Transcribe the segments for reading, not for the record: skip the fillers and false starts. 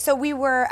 so we were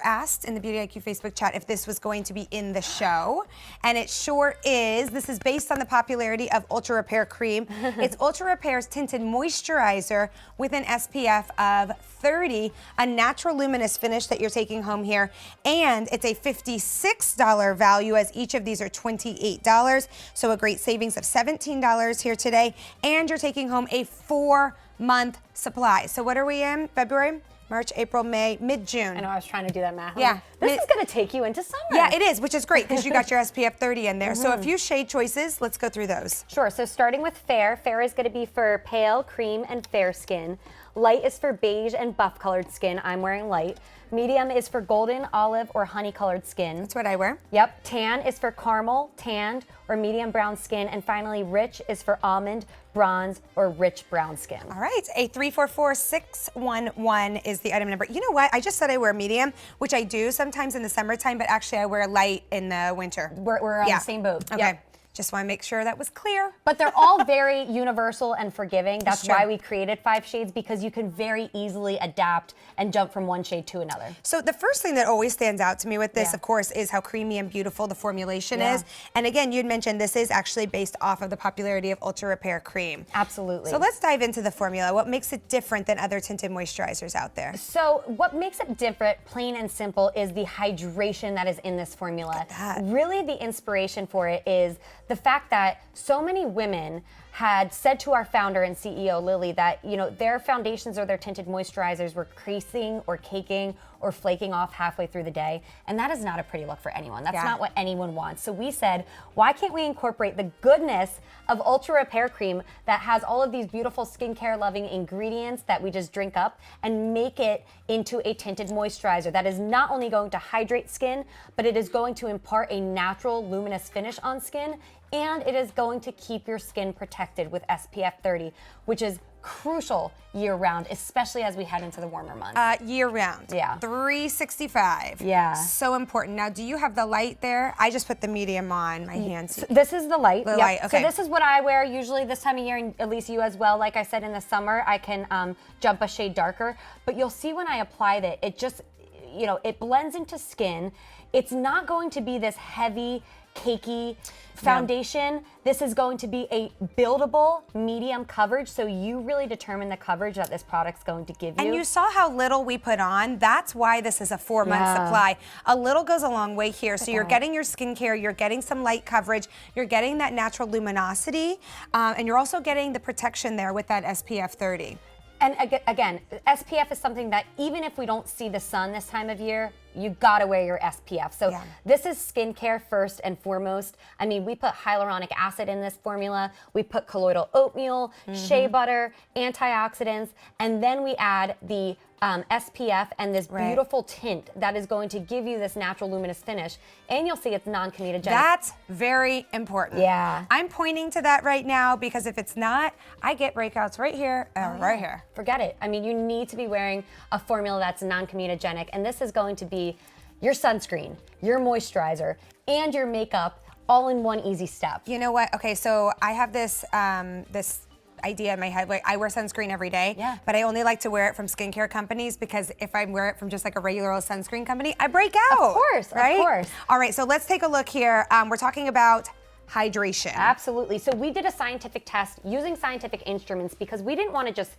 asked in the Beauty IQ Facebook chat if this was going to be in the show, and it sure is. This is based on the popularity of Ultra Repair Cream. It's Ultra Repair's Tinted Moisturizer with an SPF of 30, a natural luminous finish that you're taking home here, and it's a $56 value as each of these are $28, so a great savings of $17 here today, and you're taking home a 4-month supply. So what are we in? February? March, April, May, mid-June. I know, I was trying to do that math. Yeah. This is going to take you into summer. Yeah, it is, which is great because you got your SPF 30 in there. So a few shade choices. Let's go through those. Sure. So starting with fair. Fair is going to be for pale, cream, and fair skin. Light is for beige and buff colored skin. I'm wearing light. Medium is for golden, olive, or honey colored skin. That's what I wear. Yep. Tan is for caramel, tanned, or medium brown skin. And finally, rich is for almond, bronze, or rich brown skin. All right. A 344611 is the item number. You know what? I just said I wear medium, which I do sometimes in the summertime, but actually I wear light in the winter. We're on the same boat. Okay. Yep. Just want to make sure that was clear. But they're all very universal and forgiving. That's why we created 5 shades, because you can very easily adapt and jump from one shade to another. So the first thing that always stands out to me with this, of course, is how creamy and beautiful the formulation is. And again, you'd mentioned this is actually based off of the popularity of Ultra Repair Cream. Absolutely. So let's dive into the formula. What makes it different than other tinted moisturizers out there? So what makes it different, plain and simple, is the hydration that is in this formula. Really, the inspiration for it is the fact that so many women had said to our founder and CEO, Lily, that their foundations or their tinted moisturizers were creasing or caking or flaking off halfway through the day. And that is not a pretty look for anyone. That's not what anyone wants. So we said, why can't we incorporate the goodness of Ultra Repair Cream that has all of these beautiful skincare loving ingredients that we just drink up and make it into a tinted moisturizer that is not only going to hydrate skin, but it is going to impart a natural luminous finish on skin, and it is going to keep your skin protected with SPF 30, which is crucial year-round, especially as we head into the warmer months. Year-round. Yeah. 365. Yeah. So important. Now, do you have the light there? I just put the medium on my hands. So this is the light. The light, okay. So this is what I wear usually this time of year, and at least you as well. Like I said, in the summer, I can jump a shade darker. But you'll see when I apply that, it just, it blends into skin. It's not going to be this heavy, cakey foundation. This is going to be a buildable medium coverage, so you really determine the coverage that this product's going to give you. And you saw how little we put on. That's why this is a 4-month supply. A little goes a long way here. So you're getting your skincare, you're getting some light coverage, you're getting that natural luminosity, and you're also getting the protection there with that SPF 30. And again, SPF is something that even if we don't see the sun this time of year, you gotta wear your SPF. So this is skincare first and foremost. I mean, we put hyaluronic acid in this formula, we put colloidal oatmeal, shea butter, antioxidants, and then we add the SPF and this beautiful tint that is going to give you this natural luminous finish. And you'll see it's non-comedogenic. That's very important. Yeah. I'm pointing to that right now because if it's not, I get breakouts right here and right here. Forget it. I mean, you need to be wearing a formula that's non-comedogenic, and this is going to be your sunscreen, your moisturizer, and your makeup all in one easy step. You know what? Okay, so I have this this idea in my head. Like, I wear sunscreen every day, but I only like to wear it from skincare companies because if I wear it from just like a regular old sunscreen company, I break out. Of course, right? Of course. All right, so let's take a look here. We're talking about hydration. Absolutely. So we did a scientific test using scientific instruments because we didn't want to just,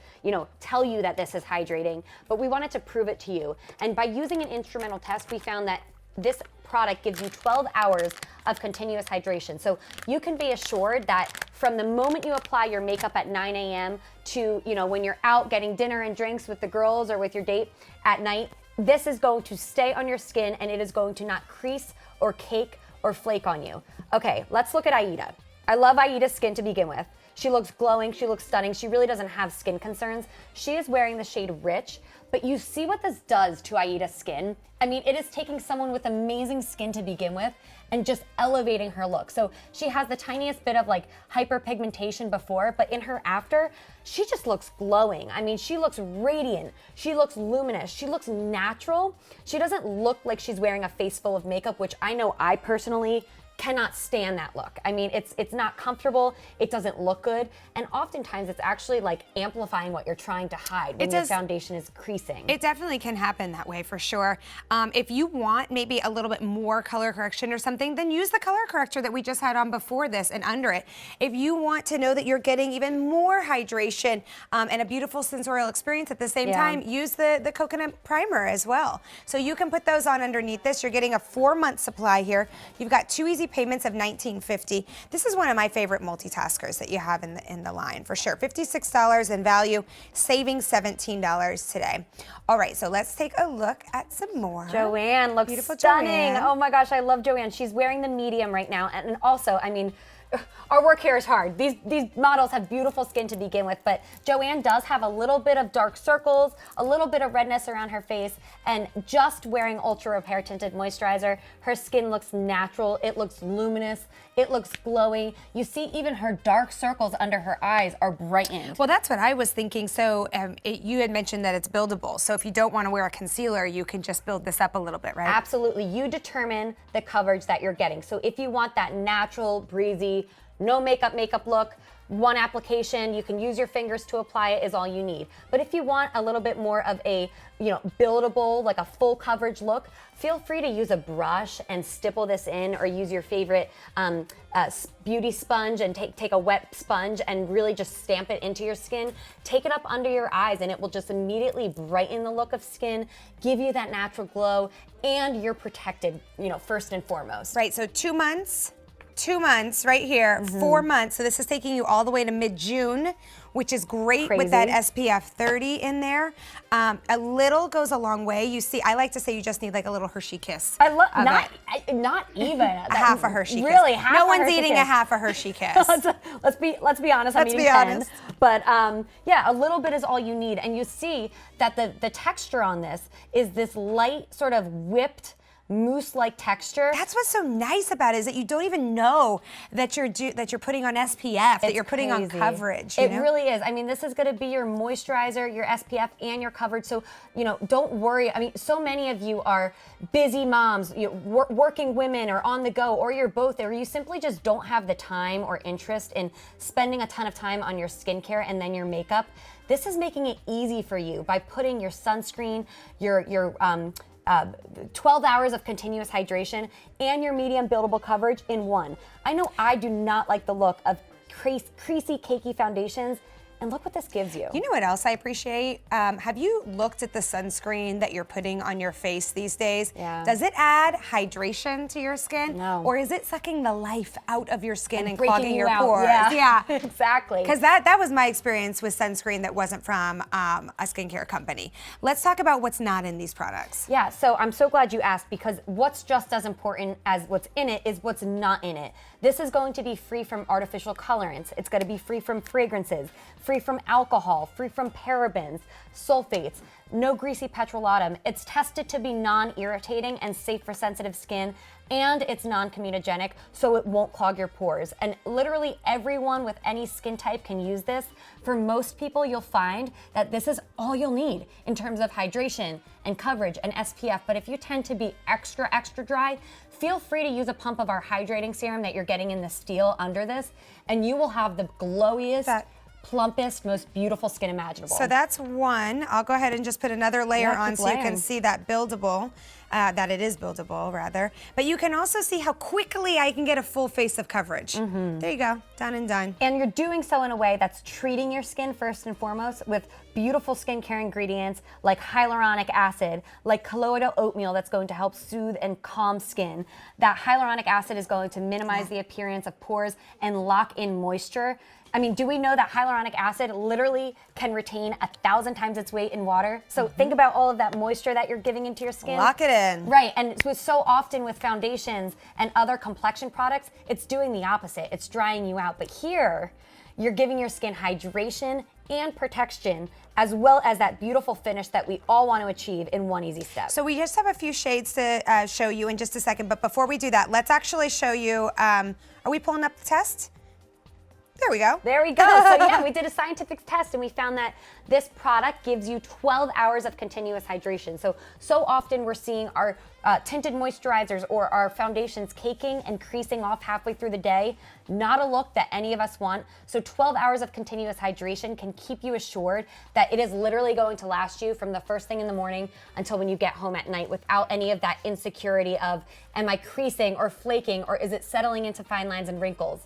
tell you that this is hydrating, but we wanted to prove it to you. And by using an instrumental test, we found that this product gives you 12 hours of continuous hydration. So you can be assured that from the moment you apply your makeup at 9 a.m. to, when you're out getting dinner and drinks with the girls or with your date at night, this is going to stay on your skin and it is going to not crease or cake or flake on you. Okay, let's look at Aida. I love Aida's skin to begin with. She looks glowing, she looks stunning. She really doesn't have skin concerns. She is wearing the shade Rich, but you see what this does to Aida's skin? I mean, it is taking someone with amazing skin to begin with and just elevating her look. So she has the tiniest bit of like hyperpigmentation before, but in her after, she just looks glowing. I mean, she looks radiant. She looks luminous. She looks natural. She doesn't look like she's wearing a face full of makeup, which I know I personally cannot stand that look. I mean, it's not comfortable, it doesn't look good, and oftentimes it's actually like amplifying what you're trying to hide when your foundation is creasing. It definitely can happen that way for sure. If you want maybe a little bit more color correction or something, then use the color corrector that we just had on before this and under it. If you want to know that you're getting even more hydration and a beautiful sensorial experience at the same time, use the coconut primer as well. So you can put those on underneath this. You're getting a 4-month supply here. You've got 2 easy payments of $19.50. This is one of my favorite multitaskers that you have in the line for sure. $56 in value, saving $17 today. All right, so let's take a look at some more. Joanne looks Beautiful stunning. Joanne. Oh my gosh, I love Joanne. She's wearing the medium right now, and also, I mean, our work here is hard. These models have beautiful skin to begin with, but Joanne does have a little bit of dark circles, a little bit of redness around her face, and just wearing Ultra Repair Tinted Moisturizer, her skin looks natural, it looks luminous, it looks glowy. You see even her dark circles under her eyes are brightened. Well, that's what I was thinking. So you had mentioned that it's buildable. So if you don't want to wear a concealer, you can just build this up a little bit, right? Absolutely. You determine the coverage that you're getting. So if you want that natural, breezy, no makeup look, one application, you can use your fingers to apply it is all you need. But if you want a little bit more of a, buildable, like a full coverage look, feel free to use a brush and stipple this in, or use your favorite beauty sponge and take a wet sponge and really just stamp it into your skin. Take it up under your eyes and it will just immediately brighten the look of skin, give you that natural glow, and you're protected, first and foremost. Right, so 2 months. 2 months right here, 4 months. So this is taking you all the way to mid-June, which is great with that SPF 30 in there. A little goes a long way. You see, I like to say you just need like a little Hershey kiss. I love not even a half a Hershey kiss. Really, half no a one's Hershey eting kiss. a half a Hershey kiss. let's be honest. I'm eating 10. But yeah, a little bit is all you need, and you see that the texture on this is this light sort of whipped mousse-like texture. That's what's so nice about it, is that you don't even know that you're putting on SPF, that you're putting on coverage. It really is. I mean, this is going to be your moisturizer, your SPF, and your coverage. So, don't worry. I mean, so many of you are busy moms, working women, or on the go, or you're both, or you simply just don't have the time or interest in spending a ton of time on your skincare and then your makeup. This is making it easy for you by putting your sunscreen, your 12 hours of continuous hydration, and your medium buildable coverage in one. I know I do not like the look of creasy, cakey foundations, and look what this gives you. You know what else I appreciate? Have you looked at the sunscreen that you're putting on your face these days? Yeah. Does it add hydration to your skin? No. Or is it sucking the life out of your skin and breaking clogging you your out. pores? Yeah. Exactly. Because that was my experience with sunscreen that wasn't from a skincare company. Let's talk about what's not in these products. Yeah, so I'm so glad you asked, because what's just as important as what's in it is what's not in it. This is going to be free from artificial colorants. It's going to be free from fragrances, free from alcohol, free from parabens, sulfates, no greasy petrolatum. It's tested to be non-irritating and safe for sensitive skin, and it's non-comedogenic, so it won't clog your pores. And literally everyone with any skin type can use this. For most people, you'll find that this is all you'll need in terms of hydration and coverage and SPF. But if you tend to be extra dry, feel free to use a pump of our hydrating serum that you're getting in the steel under this, and you will have the glowiest, plumpest, most beautiful skin imaginable. So that's one. I'll go ahead and just put another layer on so you can see that buildable, that it is buildable rather. But you can also see how quickly I can get a full face of coverage. There you go, done and done. And you're doing so in a way that's treating your skin first and foremost with beautiful skincare ingredients like hyaluronic acid, like colloidal oatmeal that's going to help soothe and calm skin. That hyaluronic acid is going to minimize the appearance of pores and lock in moisture. I mean, do we know that hyaluronic acid literally can retain 1,000 times its weight in water? So think about all of that moisture that you're giving into your skin. Lock it in. Right, and so often with foundations and other complexion products, it's doing the opposite. It's drying you out. But here, you're giving your skin hydration and protection, as well as that beautiful finish that we all want to achieve in one easy step. So we just have a few shades to show you in just a second, but before we do that, let's actually show you, are we pulling up the test? There we go. There we go. So yeah, we did a scientific test and we found that this product gives you 12 hours of continuous hydration. So often we're seeing our tinted moisturizers or our foundations caking and creasing off halfway through the day. Not a look that any of us want. So 12 hours of continuous hydration can keep you assured that it is literally going to last you from the first thing in the morning until when you get home at night without any of that insecurity of, am I creasing or flaking, or is it settling into fine lines and wrinkles?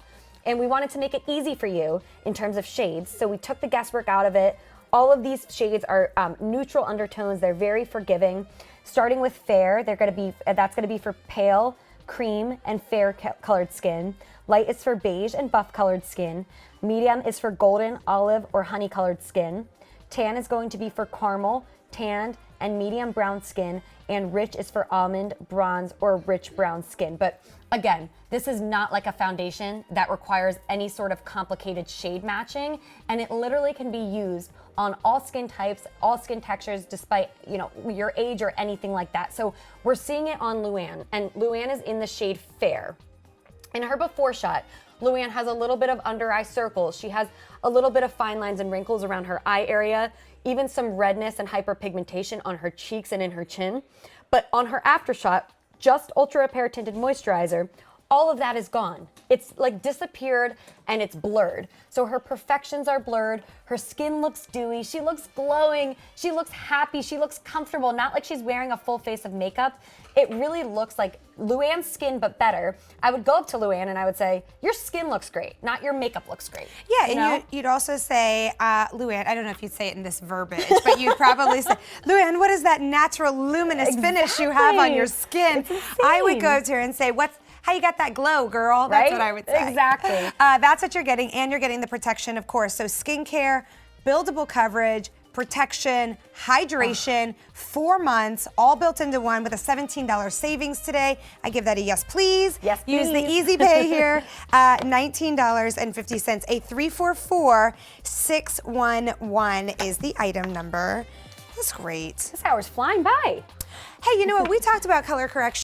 And we wanted to make it easy for you in terms of shades. So we took the guesswork out of it. All of these shades are neutral undertones. They're very forgiving. Starting with fair, that's gonna be for pale, cream, and fair colored skin. Light is for beige and buff colored skin. Medium is for golden, olive, or honey colored skin. Tan is going to be for caramel, tanned, and medium brown skin. And rich is for almond, bronze, or rich brown skin. But again, this is not like a foundation that requires any sort of complicated shade matching, and it literally can be used on all skin types, all skin textures, despite your age or anything like that. So we're seeing it on Luann, and Luann is in the shade Fair. In her before shot, Luann has a little bit of under eye circles. She has a little bit of fine lines and wrinkles around her eye area, even some redness and hyperpigmentation on her cheeks and in her chin. But on her after shot, just Ultra Repair Tinted Moisturizer, all of that is gone. It's like disappeared and it's blurred. So her perfections are blurred. Her skin looks dewy. She looks glowing. She looks happy. She looks comfortable. Not like she's wearing a full face of makeup. It really looks like Luann's skin, but better. I would go up to Luann and I would say, your skin looks great, not your makeup looks great. Yeah, and you'd also say, Luann, I don't know if you'd say it in this verbiage, but you'd probably say, Luann, what is that natural luminous finish you have on your skin? I would go up to her and say, how you got that glow, girl? That's what I would say. Exactly. That's what you're getting, and you're getting the protection, of course. So skincare, buildable coverage, protection, hydration, 4 months, all built into one with a $17 savings today. I give that a yes, please. Yes, please. Use the easy pay here, $19.50. A 344-611 is the item number. That's great. This hour's flying by. Hey, you know what? We talked about color correction